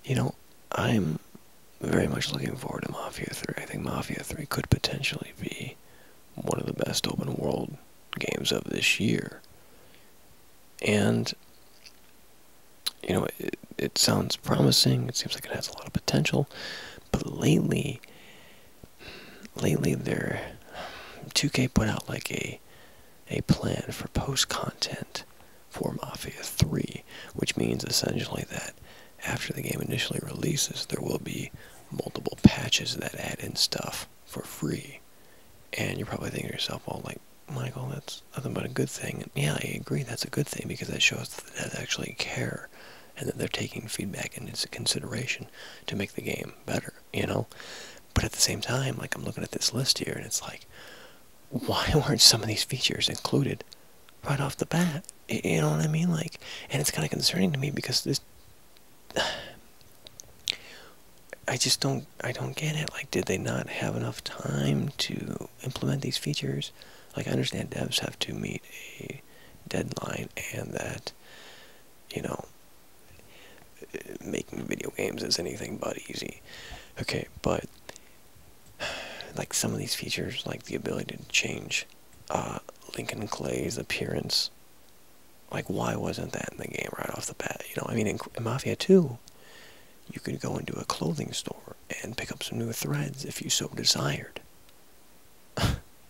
You know, I'm very much looking forward to Mafia 3. I think Mafia 3 could potentially be one of the best open world games of this year. And, you know, it sounds promising, it seems like it has a lot of potential, but lately there 2K put out like a plan for post-content for Mafia 3, which means essentially that after the game initially releases, there will be multiple patches that add in stuff for free. And you're probably thinking to yourself, well, like, Michael, that's nothing but a good thing. And yeah, I agree, that's a good thing, because that shows that they actually care, and that they're taking feedback into consideration to make the game better, you know? But at the same time, like, I'm looking at this list here, and it's like, why weren't some of these features included right off the bat? You know what I mean? Like, and it's kind of concerning to me, because this, I don't get it. Like, did they not have enough time to implement these features? Like, I understand devs have to meet a deadline, and that, you know, making video games is anything but easy. Okay, but, like, some of these features, like the ability to change Lincoln Clay's appearance, like, why wasn't that in the game right off the bat? You know, I mean, in Mafia 2, you could go into a clothing store and pick up some new threads if you so desired.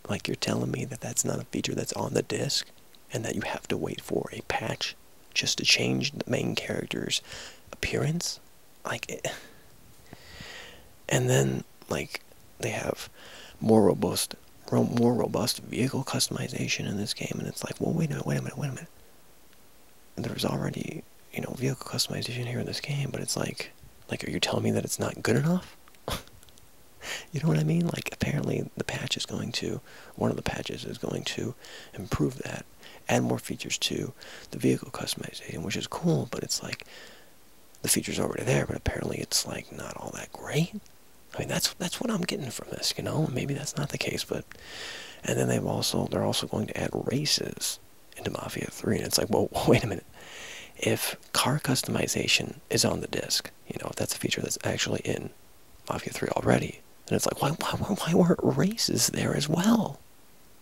Like, you're telling me that that's not a feature that's on the disc, and that you have to wait for a patch just to change the main character's appearance? Like, and then, like, they have more robust vehicle customization in this game, and it's like, well, wait a minute. There's already, you know, vehicle customization here in this game, but it's like, are you telling me that it's not good enough? You know what I mean? Like, apparently the patch is going to, one of the patches is going to improve that, add more features to the vehicle customization, which is cool, but it's like, the feature's already there, but apparently it's, like, not all that great. I mean, that's what I'm getting from this, you know? Maybe that's not the case, but, and then they're also going to add races into Mafia 3, and it's like, well, wait a minute. If car customization is on the disc, you know, if that's a feature that's actually in Mafia 3 already, then it's like, why weren't races there as well?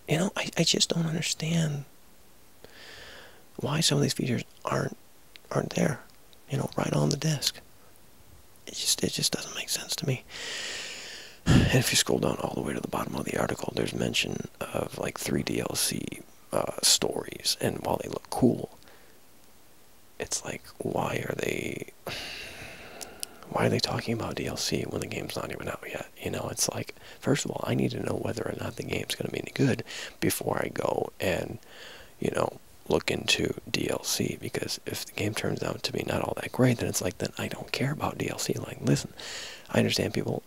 You know, I just don't understand why some of these features aren't there, you know, right on the disc. It just doesn't make sense to me. And if you scroll down all the way to the bottom of the article, there's mention of like 3 DLC stories, and while they look cool, it's like, why are they talking about DLC when the game's not even out yet? You know, it's like, first of all, I need to know whether or not the game's going to be any good before I go and, you know, look into DLC, because if the game turns out to be not all that great, then it's like, then I don't care about DLC. Like, listen, I understand people,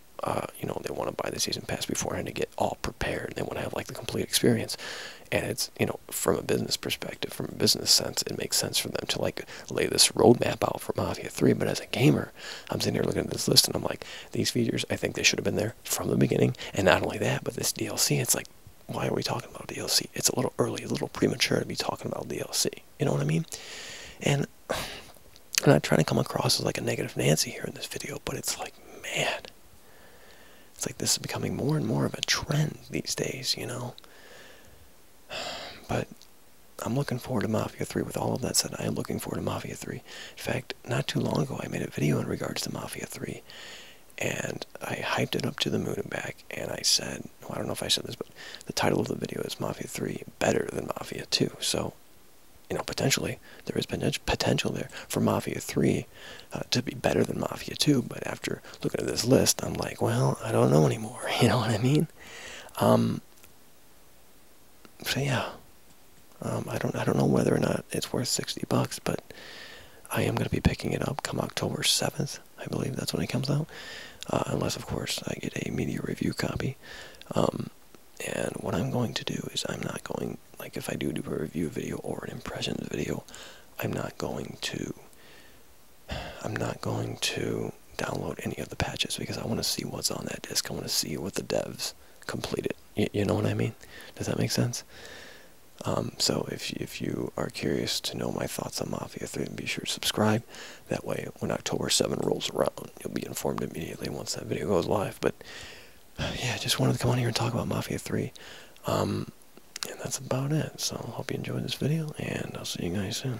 you know, they want to buy the season pass beforehand to get all prepared. They want to have, like, the complete experience. And it's, you know, from a business perspective, from a business sense, it makes sense for them to, like, lay this roadmap out for Mafia 3. But as a gamer, I'm sitting here looking at this list, and I'm like, these features, I think they should have been there from the beginning. And not only that, but this DLC, it's like, why are we talking about DLC? It's a little early, a little premature to be talking about DLC. You know what I mean? And I'm not trying to come across as like a negative Nancy here in this video, but it's like, man, it's like this is becoming more and more of a trend these days, you know? But I'm looking forward to Mafia 3. With all of that said, I am looking forward to Mafia 3. In fact, not too long ago, I made a video in regards to Mafia 3. And I hyped it up to the moon and back, and I said, well, I don't know if I said this, but the title of the video is Mafia 3 Better Than Mafia 2. So, you know, potentially, there is potential there for Mafia 3 to be better than Mafia 2, but after looking at this list, I'm like, well, I don't know anymore, you know what I mean? So yeah, I don't know whether or not it's worth $60, but I am going to be picking it up come October 7th. I believe that's when it comes out. Unless, of course, I get a media review copy. And what I'm going to do is I'm not going, like, if I do a review video or an impressions video, I'm not going to download any of the patches, because I want to see what's on that disc. I want to see what the devs completed. You know what I mean? Does that make sense? So if you are curious to know my thoughts on Mafia 3, be sure to subscribe. That way, when October 7 rolls around, you'll be informed immediately once that video goes live. But yeah, just wanted to come on here and talk about Mafia 3. And that's about it. So hope you enjoyed this video, and I'll see you guys soon.